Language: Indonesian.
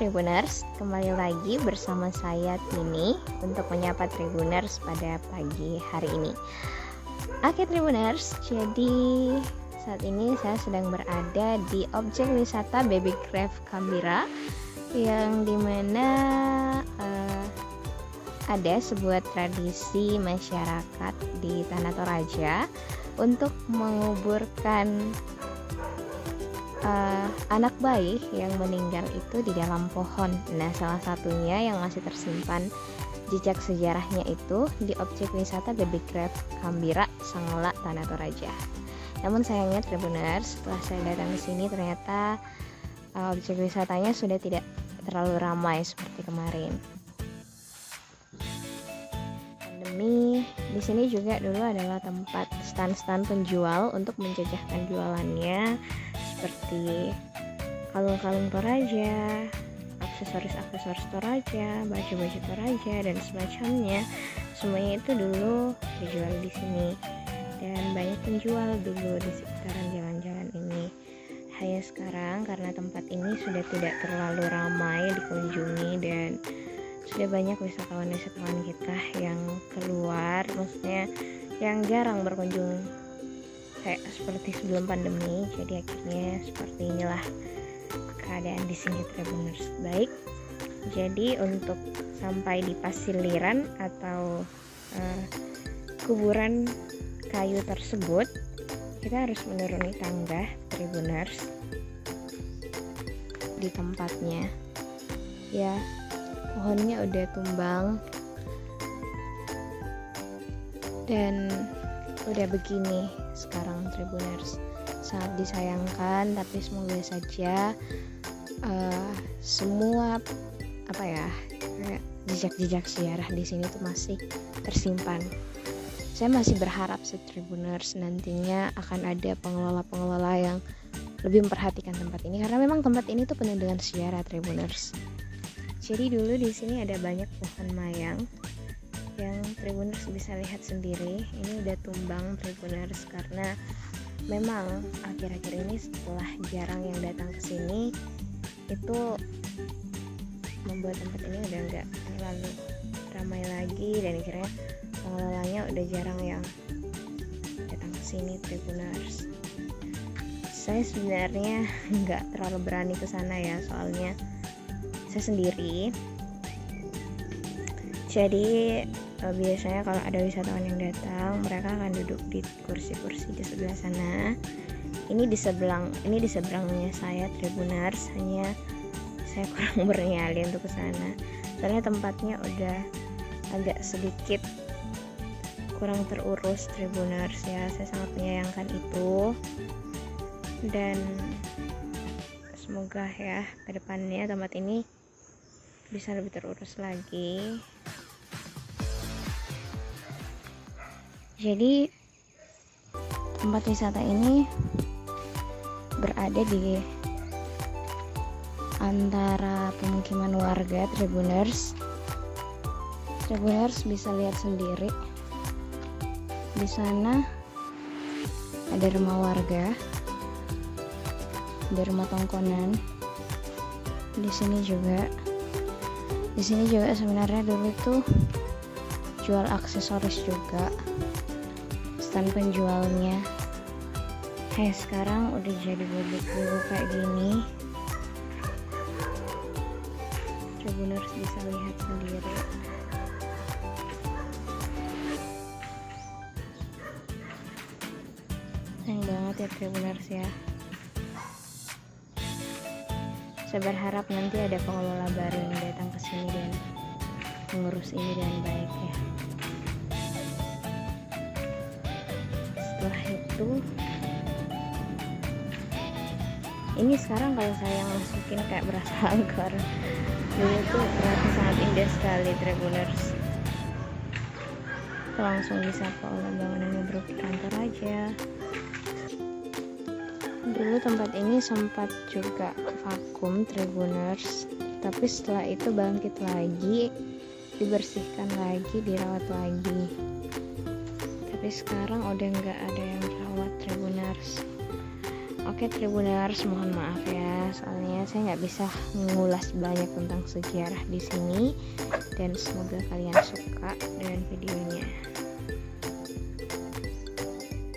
Tribuners, kembali lagi bersama saya Tini untuk menyapa Tribuners pada pagi hari ini. Oke Tribuners, jadi saat ini saya sedang berada di objek wisata Baby Craft Kambira yang dimana ada sebuah tradisi masyarakat di Tanah Toraja untuk menguburkan anak bayi yang meninggal itu di dalam pohon. Nah, salah satunya yang masih tersimpan jejak sejarahnya itu di objek wisata Baby Craft Kambira, Sangola, Tanah Toraja. Namun sayangnya Tribuners, setelah saya datang ke sini ternyata objek wisatanya sudah tidak terlalu ramai seperti kemarin. Pandemi di sini juga dulu adalah tempat stand-stand penjual untuk menjajahkan jualannya, seperti kalung-kalung Toraja, aksesoris-aksesoris Toraja, baju-baju Toraja dan semacamnya. Semuanya itu dulu dijual di sini dan banyak penjual dulu di sekitaran jalan-jalan ini. Hanya sekarang karena tempat ini sudah tidak terlalu ramai dikunjungi dan sudah banyak wisatawan-wisatawan kita yang keluar, maksudnya yang jarang berkunjung kayak seperti sebelum pandemi. Jadi akhirnya seperti inilah keadaan di sini Tribuners. Baik, jadi untuk sampai di Pasiliran atau kuburan kayu tersebut, kita harus menuruni tangga Tribuners. Di tempatnya ya, pohonnya udah tumbang dan udah begini sekarang Tribuners. Sangat disayangkan, tapi semoga saja semua jejak-jejak sejarah di sini tuh masih tersimpan. Saya masih berharap sih Tribuners, nantinya akan ada pengelola-pengelola yang lebih memperhatikan tempat ini, karena memang tempat ini tuh penuh dengan sejarah Tribuners. Jadi dulu di sini ada banyak pohon mayang yang Tribuners bisa lihat sendiri. Ini udah tumbang Tribuners karena memang akhir-akhir ini setelah jarang yang datang ke sini, itu membuat tempat ini udah nggak terlalu ramai lagi dan akhirnya pengelolanya udah jarang yang datang ke sini Tribuners. Saya sebenarnya nggak terlalu berani ke sana ya, soalnya saya sendiri. Jadi biasanya kalau ada wisatawan yang datang, mereka akan duduk di kursi-kursi di sebelah sana. Ini di seberangnya saya Tribuners, hanya saya kurang bernyali untuk ke sana. Soalnya tempatnya udah agak sedikit kurang terurus Tribuners ya. Saya sangat menyayangkan itu. Dan semoga ya kedepannya tempat ini bisa lebih terurus lagi. Jadi tempat wisata ini berada di antara pemukiman warga Tribuners. Tribuners bisa lihat sendiri. Di sana ada rumah warga, ada rumah tongkonan. Di sini juga sebenarnya dulu tuh jual aksesoris juga, stand penjualnya. Sekarang udah jadi bubuk-bubuk kayak gini. Tribuners bisa lihat sendiri. Sayang banget ya Tribuners ya. Saya berharap nanti ada pengelola baru yang datang ke sini dan mengurus ini dengan baik ya. Setelah itu, ini sekarang kalau saya masukin kayak berasa angker. Dulu tuh ternyata sangat indah sekali Tribuners. Kita langsung disapa oleh bangunan berukuran Toraja. Dulu tempat ini sempat juga vakum Tribuners, tapi setelah itu bangkit lagi, dibersihkan lagi, dirawat lagi. Tapi sekarang udah nggak ada yang rawat Tribuners. Oke Tribuners, mohon maaf ya, soalnya saya nggak bisa mengulas banyak tentang sejarah di sini, dan semoga kalian suka dengan videonya.